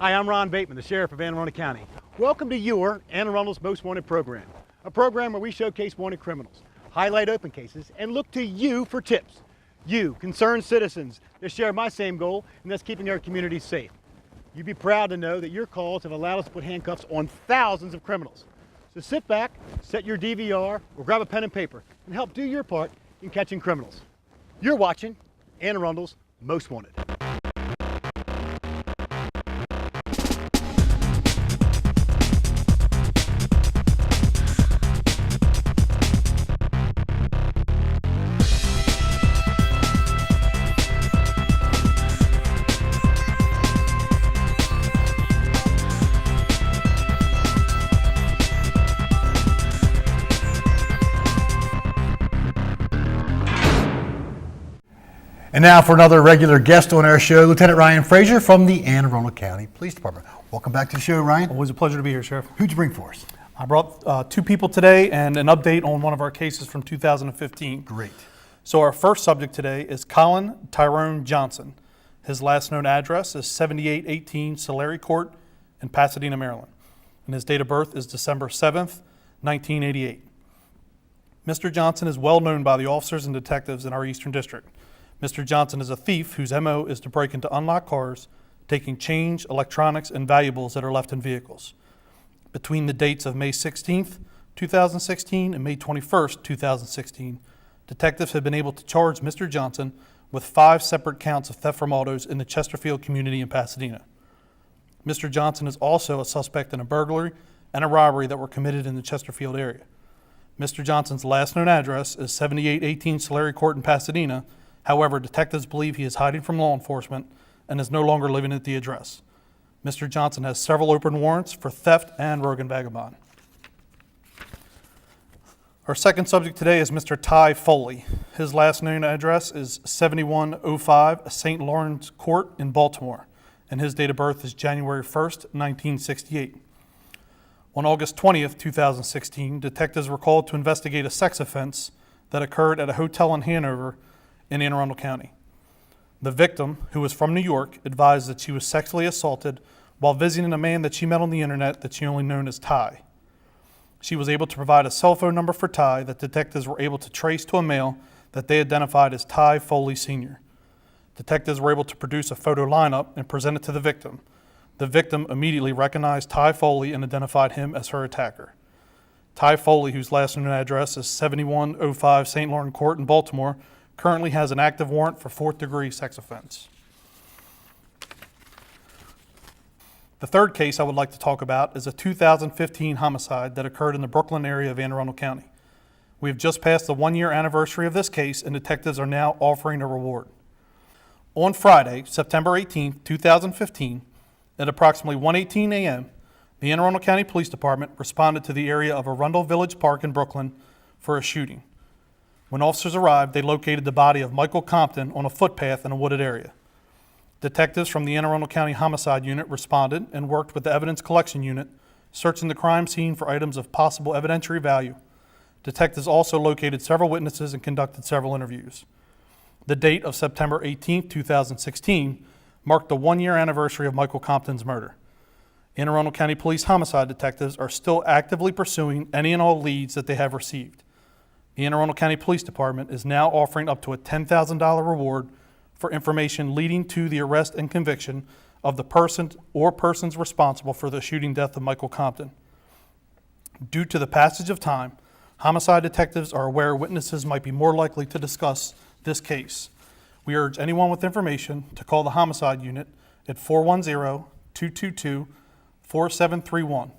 Hi, I'm Ron Bateman, the Sheriff of Anne Arundel County. Welcome to your Anne Arundel's Most Wanted program, a program where we showcase wanted criminals, highlight open cases, and look to you for tips. You, concerned citizens, that share my same goal, and that's keeping our communities safe. You'd be proud to know that your calls have allowed us to put handcuffs on thousands of criminals. So sit back, set your DVR, or grab a pen and paper, and help do your part in catching criminals. You're watching Anne Arundel's Most Wanted. And now for another regular guest on our show, Lieutenant Ryan Fraser from the Anne Arundel County Police Department. Welcome back to the show, Ryan. Always a pleasure to be here, Sheriff. Who'd you bring for us? I brought two people today and an update on one of our cases from 2015. Great. So our first subject today is Colin Tyrone Johnson. His last known address is 7818 Solari Court in Pasadena, Maryland. And his date of birth is December 7th, 1988. Mr. Johnson is well known by the officers and detectives in our Eastern District. Mr. Johnson is a thief whose MO is to break into unlocked cars, taking change, electronics, and valuables that are left in vehicles. Between the dates of May 16th, 2016 and May 21st, 2016, detectives have been able to charge Mr. Johnson with 5 separate counts of theft from autos in the Chesterfield community in Pasadena. Mr. Johnson is also a suspect in a burglary and a robbery that were committed in the Chesterfield area. Mr. Johnson's last known address is 7818 Solari Court in Pasadena. However, detectives believe he is hiding from law enforcement and is no longer living at the address. Mr. Johnson has several open warrants for theft and rogue and vagabond. Our second subject today is Mr. Ty Foley. His last known address is 7105 St. Lawrence Court in Baltimore, and his date of birth is January 1st, 1968. On August 20th, 2016, detectives were called to investigate a sex offense that occurred at a hotel in Hanover in Anne Arundel County. The victim, who was from New York, advised that she was sexually assaulted while visiting a man that she met on the internet that she only known as Ty. She was able to provide a cell phone number for Ty that detectives were able to trace to a male that they identified as Ty Foley Sr. Detectives were able to produce a photo lineup and present it to the victim. The victim immediately recognized Ty Foley and identified him as her attacker. Ty Foley, whose last known address is 7105 St. Lawrence Court in Baltimore, currently has an active warrant for 4th-degree sex offense. The third case I would like to talk about is a 2015 homicide that occurred in the Brooklyn area of Anne Arundel County. We have just passed the 1-year anniversary of this case, and detectives are now offering a reward. On Friday, September 18, 2015, at approximately 1:18 a.m., the Anne Arundel County Police Department responded to the area of Arundel Village Park in Brooklyn for a shooting. When officers arrived, they located the body of Michael Compton on a footpath in a wooded area. Detectives from the Anne Arundel County Homicide Unit responded and worked with the Evidence Collection Unit, searching the crime scene for items of possible evidentiary value. Detectives also located several witnesses and conducted several interviews. The date of September 18, 2016, marked the 1-year anniversary of Michael Compton's murder. Anne Arundel County Police homicide detectives are still actively pursuing any and all leads that they have received. The Anne Arundel County Police Department is now offering up to a $10,000 reward for information leading to the arrest and conviction of the person or persons responsible for the shooting death of Michael Compton. Due to the passage of time, homicide detectives are aware witnesses might be more likely to discuss this case. We urge anyone with information to call the Homicide Unit at 410-222-4731.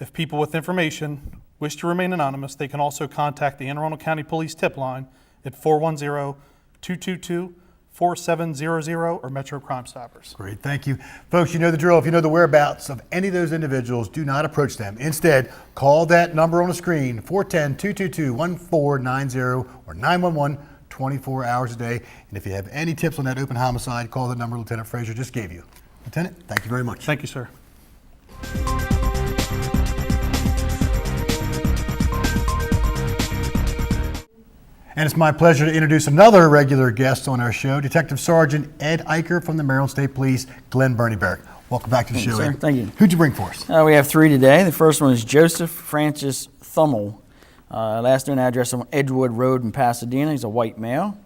If people with information wish to remain anonymous, they can also contact the Anne Arundel County Police tip line at 410-222-4700 or Metro Crime Stoppers. Great, thank you. Folks, you know the drill. If you know the whereabouts of any of those individuals, do not approach them. Instead, call that number on the screen, 410-222-1490 or 911, 24 hours a day. And if you have any tips on that open homicide, call the number Lieutenant Fraser just gave you. Lieutenant, thank you very much. Thank you, sir. And it's my pleasure to introduce another regular guest on our show, Detective Sgt Ed Iker from the Maryland State Police, Glen Burnie Barrack. Welcome back to the show, Sir. Ed. Thank you. Who'd you bring for us? We have three today. The first one is Joseph Francis Thummel. Last known address on Edgewood Road in Pasadena. He's a white male.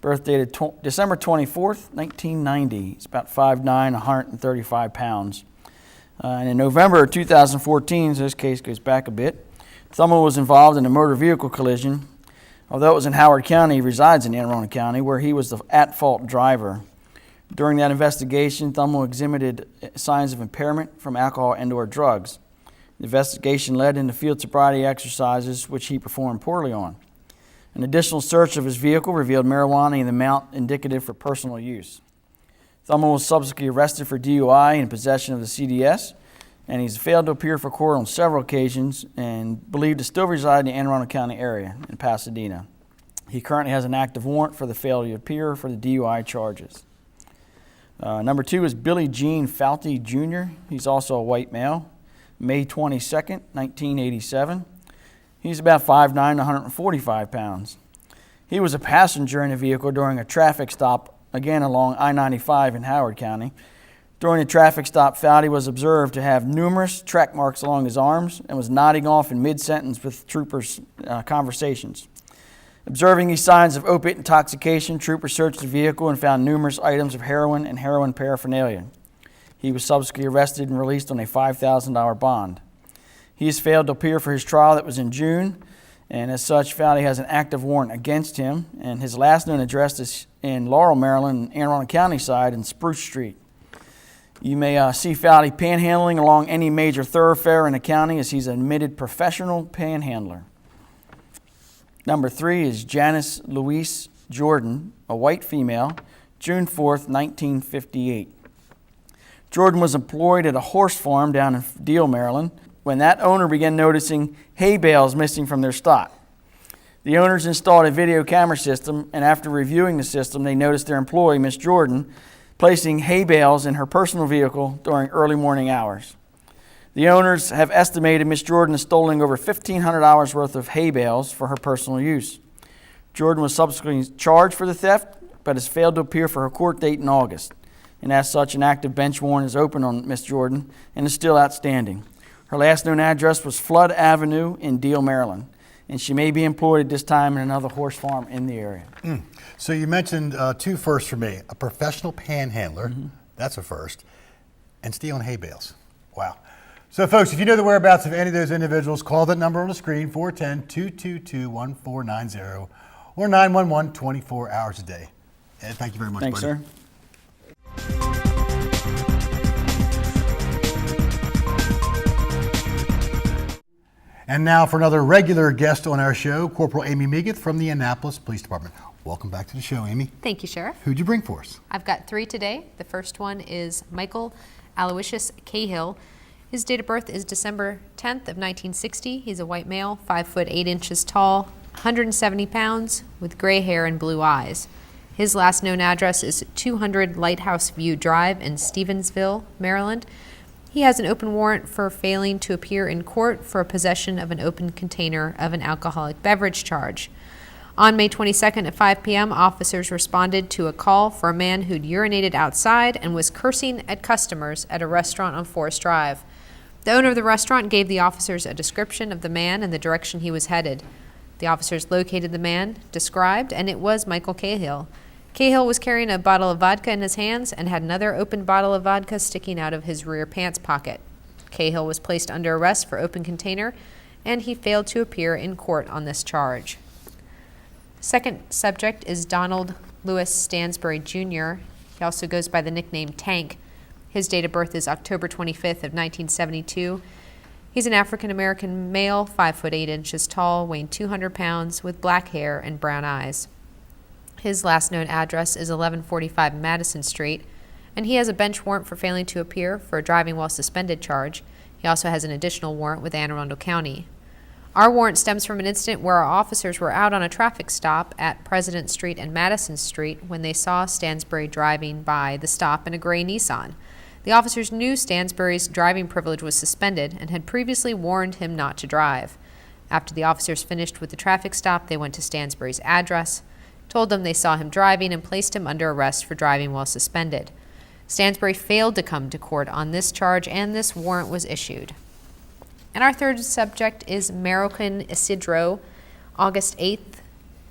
Birth dated December 24th, 1990. He's about 5'9", 135 pounds. And in November of 2014, so this case goes back a bit, Thummel was involved in a motor vehicle collision. Although it was in Howard County, he resides in Anne Arundel County, where he was the at-fault driver. During that investigation, Thummel exhibited signs of impairment from alcohol and/or drugs. The investigation led into field sobriety exercises, which he performed poorly on. An additional search of his vehicle revealed marijuana in the amount indicative for personal use. Thummel was subsequently arrested for DUI and possession of the CDS, and he's failed to appear for court on several occasions and believed to still reside in the Anne Arundel County area in Pasadena. He currently has an active warrant for the failure to appear for the DUI charges. Number two is Billy Gene Fouty Jr. He's also a white male. May 22nd, 1987. He's about 5'9", 145 pounds. He was a passenger in a vehicle during a traffic stop, again along I-95 in Howard County. During the traffic stop, Fouty was observed to have numerous track marks along his arms and was nodding off in mid-sentence with troopers' conversations. Observing these signs of opiate intoxication, troopers searched the vehicle and found numerous items of heroin and heroin paraphernalia. He was subsequently arrested and released on a $5,000 bond. He has failed to appear for his trial that was in June, and as such, Fouty has an active warrant against him, and his last known address is in Laurel, Maryland, Anne Arundel County side in Spruce Street. You may see Fouty panhandling along any major thoroughfare in the county, as he's an admitted professional panhandler. Number three is Janice Louise Jordan, a white female, June 4th, 1958. Jordan was employed at a horse farm down in Deal, Maryland, when that owner began noticing hay bales missing from their stock. The owners installed a video camera system, and after reviewing the system, they noticed their employee, Miss Jordan, placing hay bales in her personal vehicle during early morning hours. The owners have estimated Miss Jordan is stolen over $1,500 worth of hay bales for her personal use. Jordan was subsequently charged for the theft, but has failed to appear for her court date in August. And as such, an active bench warrant is open on Miss Jordan and is still outstanding. Her last known address was Flood Avenue in Deal, Maryland, and she may be employed at this time in another horse farm in the area. So you mentioned two firsts for me: a professional panhandler, that's a first, and stealing hay bales. Wow. So folks, if you know the whereabouts of any of those individuals, call that number on the screen, 410-222-1490, or 911 24 hours a day. Ed, thank you very much, Thanks, buddy. sir. And now for another regular guest on our show, Corporal Amy Midgett from the Annapolis Police Department. Welcome back to the show, Amy. Thank you, Sheriff. Who'd you bring for us? I've got three today. The first one is Michael Aloysius Cahill. His date of birth is December 10th of 1960. He's a white male, 5 foot 8 inches tall, 170 pounds, with gray hair and blue eyes. His last known address is 200 Lighthouse View Drive in Stevensville, Maryland. He has an open warrant for failing to appear in court for possession of an open container of an alcoholic beverage charge. On May 22nd at 5 p.m., officers responded to a call for a man who'd urinated outside and was cursing at customers at a restaurant on Forest Drive. The owner of the restaurant gave the officers a description of the man and the direction he was headed. The officers located the man described, and it was Michael Cahill. Cahill was carrying a bottle of vodka in his hands and had another open bottle of vodka sticking out of his rear pants pocket. Cahill was placed under arrest for open container, and he failed to appear in court on this charge. Second subject is Donald Lewis Stansbury Jr. He also goes by the nickname Tank. His date of birth is October 25th of 1972. He's an African-American male, 5 foot 8 inches tall, weighing 200 pounds, with black hair and brown eyes. His last known address is 1145 Madison Street, and he has a bench warrant for failing to appear for a driving while suspended charge. He also has an additional warrant with Anne Arundel County. Our warrant stems from an incident where our officers were out on a traffic stop at President Street and Madison Street when they saw Stansbury driving by the stop in a gray Nissan. The officers knew Stansbury's driving privilege was suspended and had previously warned him not to drive. After the officers finished with the traffic stop, they went to Stansbury's address, told them they saw him driving, and placed him under arrest for driving while suspended. Stansbury failed to come to court on this charge, and this warrant was issued. And our third subject is Marroquin Isidro. August 8th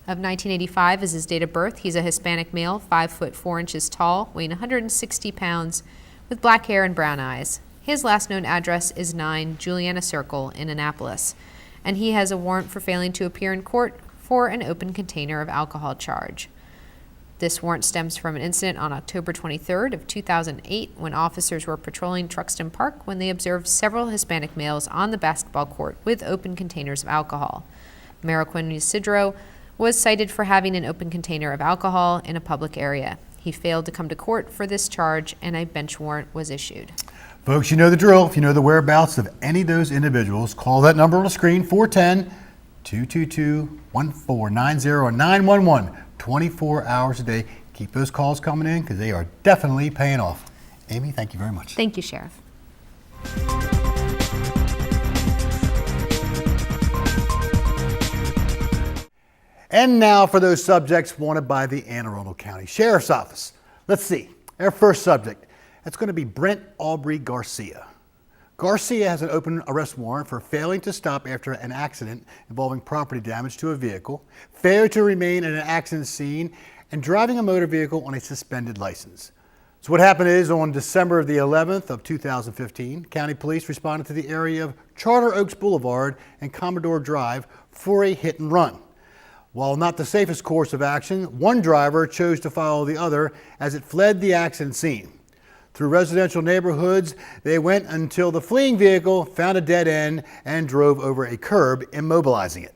of 1985 is his date of birth. He's a Hispanic male, 5 foot 4 inches tall, weighing 160 pounds, with black hair and brown eyes. His last known address is 9 Juliana Circle in Annapolis, and he has a warrant for failing to appear in court for an open container of alcohol charge. This warrant stems from an incident on October 23rd of 2008 when officers were patrolling Truxton Park when they observed several Hispanic males on the basketball court with open containers of alcohol. Marroquin Isidro was cited for having an open container of alcohol in a public area. He failed to come to court for this charge, and a bench warrant was issued. Folks, you know the drill. If you know the whereabouts of any of those individuals, call that number on the screen, 410-222-1490 or 911, 24 hours a day. Keep those calls coming in because they are definitely paying off. Amy, thank you very much. Thank you, Sheriff. And now for those subjects wanted by the Anne Arundel County Sheriff's Office. Let's see. Our first subject, that's going to be Brent Aubrey Garcia. Garcia has an open arrest warrant for failing to stop after an accident involving property damage to a vehicle, failure to remain at an accident scene, and driving a motor vehicle on a suspended license. So what happened is on December the 11th of 2015, County Police responded to the area of Charter Oaks Boulevard and Commodore Drive for a hit and run. While not the safest course of action, one driver chose to follow the other as it fled the accident scene. Through residential neighborhoods, they went until the fleeing vehicle found a dead end and drove over a curb, immobilizing it.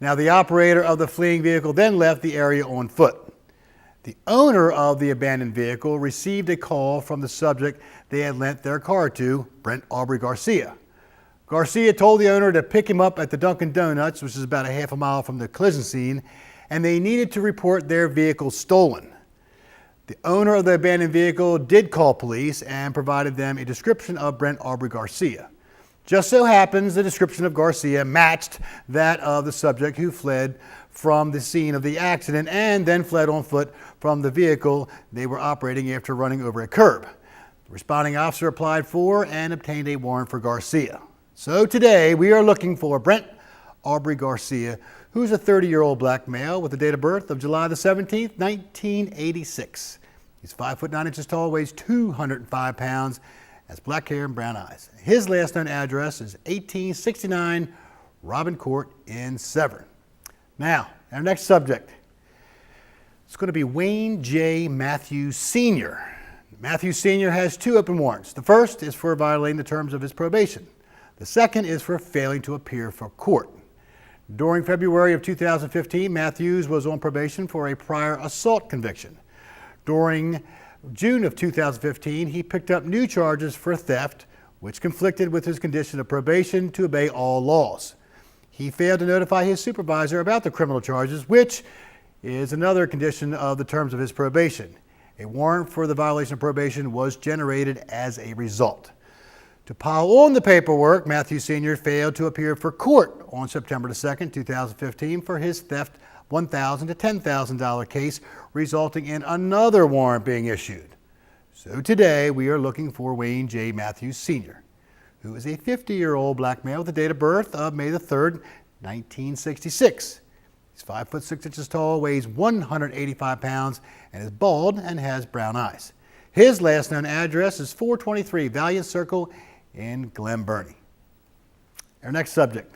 Now, the operator of the fleeing vehicle then left the area on foot. The owner of the abandoned vehicle received a call from the subject they had lent their car to, Brent Aubrey Garcia. Garcia told the owner to pick him up at the Dunkin' Donuts, which is about a half a mile from the collision scene, and they needed to report their vehicle stolen. The owner of the abandoned vehicle did call police and provided them a description of Brent Aubrey Garcia. Just so happens the description of Garcia matched that of the subject who fled from the scene of the accident and then fled on foot from the vehicle they were operating after running over a curb. The responding officer applied for and obtained a warrant for Garcia. So today we are looking for Brent Aubrey Garcia, who's a 30-year-old black male with a date of birth of July the 17th, 1986. He's 5 foot 9 inches tall, weighs 205 pounds, has black hair and brown eyes. His last known address is 1869 Robin Court in Severn. Now, our next subject. It's going to be Wayne J. Matthews Sr. Matthews Sr. has 2 open warrants. The first is for violating the terms of his probation. The second is for failing to appear for court. During February of 2015, Matthews was on probation for a prior assault conviction. During June of 2015, he picked up new charges for theft, which conflicted with his condition of probation to obey all laws. He failed to notify his supervisor about the criminal charges, which is another condition of the terms of his probation. A warrant for the violation of probation was generated as a result. To pile on the paperwork, Matthews Sr. failed to appear for court on September 2nd, 2015 for his theft $1,000 to $10,000 case, resulting in another warrant being issued. So today we are looking for Wayne J. Matthews Sr., who is a 50-year-old black male with a date of birth of May the 3rd, 1966. He's 5 foot 6 inches tall, weighs 185 pounds, and is bald and has brown eyes. His last known address is 423 Valiant Circle in Glen Burnie. Our next subject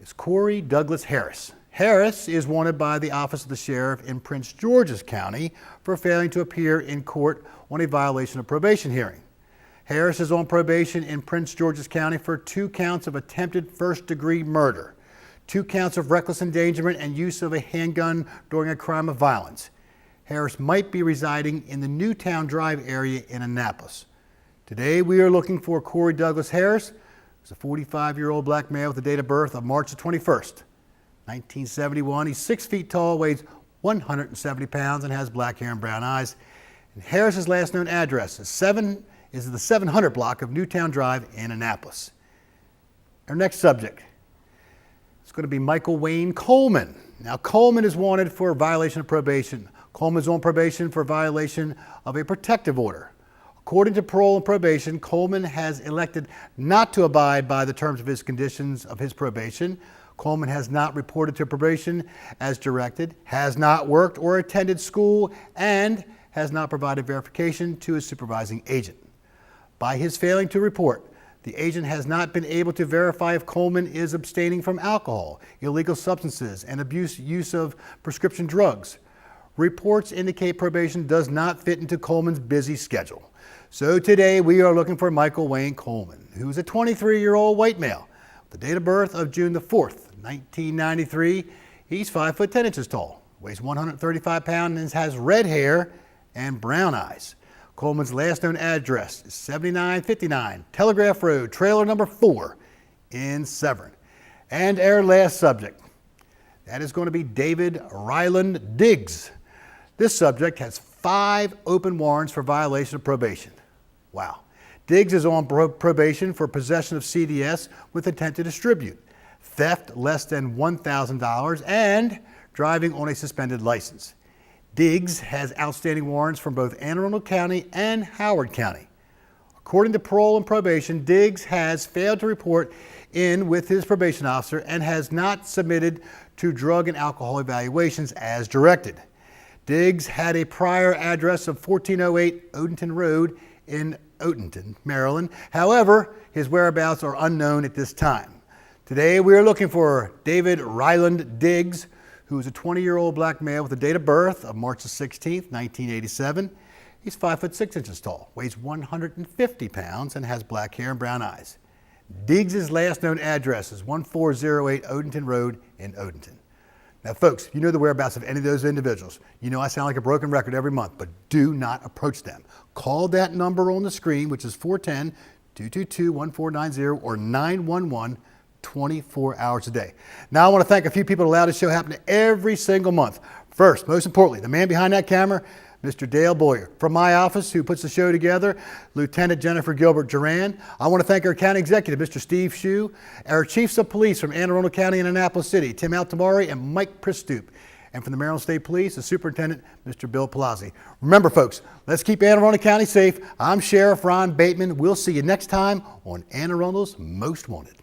is Corey Douglas Harris. Harris is wanted by the Office of the Sheriff in Prince George's County for failing to appear in court on a violation of probation hearing. Harris is on probation in Prince George's County for 2 counts of attempted first-degree murder, 2 counts of reckless endangerment and use of a handgun during a crime of violence. Harris might be residing in the Newtown Drive area in Annapolis. Today we are looking for Corey Douglas Harris, who's a 45-year-old black male with a date of birth of March the 21st, 1971. He's 6 feet tall, weighs 170 pounds, and has black hair and brown eyes. And Harris's last known address is the 700 block of Newtown Drive in Annapolis. Our next subject is going to be Michael Wayne Coleman. Now, Coleman is wanted for a violation of probation. Coleman is on probation for violation of a protective order. According to parole and probation, Coleman has elected not to abide by the terms of his conditions of his probation. Coleman has not reported to probation as directed, has not worked or attended school, and has not provided verification to his supervising agent. By his failing to report, the agent has not been able to verify if Coleman is abstaining from alcohol, illegal substances, and use of prescription drugs. Reports indicate probation does not fit into Coleman's busy schedule. So today we are looking for Michael Wayne Coleman, who is a 23-year-old white male. The date of birth of June the 4th, 1993. He's 5 foot 10 inches tall, weighs 135 pounds, and has red hair and brown eyes. Coleman's last known address is 7959 Telegraph Road, trailer number 4 in Severn. And our last subject, that is going to be David Ryland Diggs. This subject has 5 open warrants for violation of probation. Wow. Diggs is on probation for possession of CDS with intent to distribute, theft less than $1,000, and driving on a suspended license. Diggs has outstanding warrants from both Anne Arundel County and Howard County. According to parole and probation, Diggs has failed to report in with his probation officer and has not submitted to drug and alcohol evaluations as directed. Diggs had a prior address of 1408 Odenton Road in Odenton, Maryland. However, his whereabouts are unknown at this time. Today we are looking for David Ryland Diggs, who is a 20-year-old black male with a date of birth of March 16, 1987. He's 5 foot 6 inches tall, weighs 150 pounds, and has black hair and brown eyes. Diggs' last known address is 1408 Odenton Road in Odenton. Now, folks, you know the whereabouts of any of those individuals. You know I sound like a broken record every month, but do not approach them. Call that number on the screen, which is 410-222-1490 or 911 24 hours a day. Now, I want to thank a few people that allow this show to happen every single month. First, most importantly, the man behind that camera, Mr. Dale Boyer. From my office, who puts the show together, Lieutenant Jennifer Gilbert Duran. I want to thank our county executive, Mr. Steve Shue, our chiefs of police from Anne Arundel County and Annapolis City, Tim Altamari and Mike Pristoop. And from the Maryland State Police, the Superintendent, Mr. Bill Palazzi. Remember, folks, let's keep Anne Arundel County safe. I'm Sheriff Ron Bateman. We'll see you next time on Anne Arundel's Most Wanted.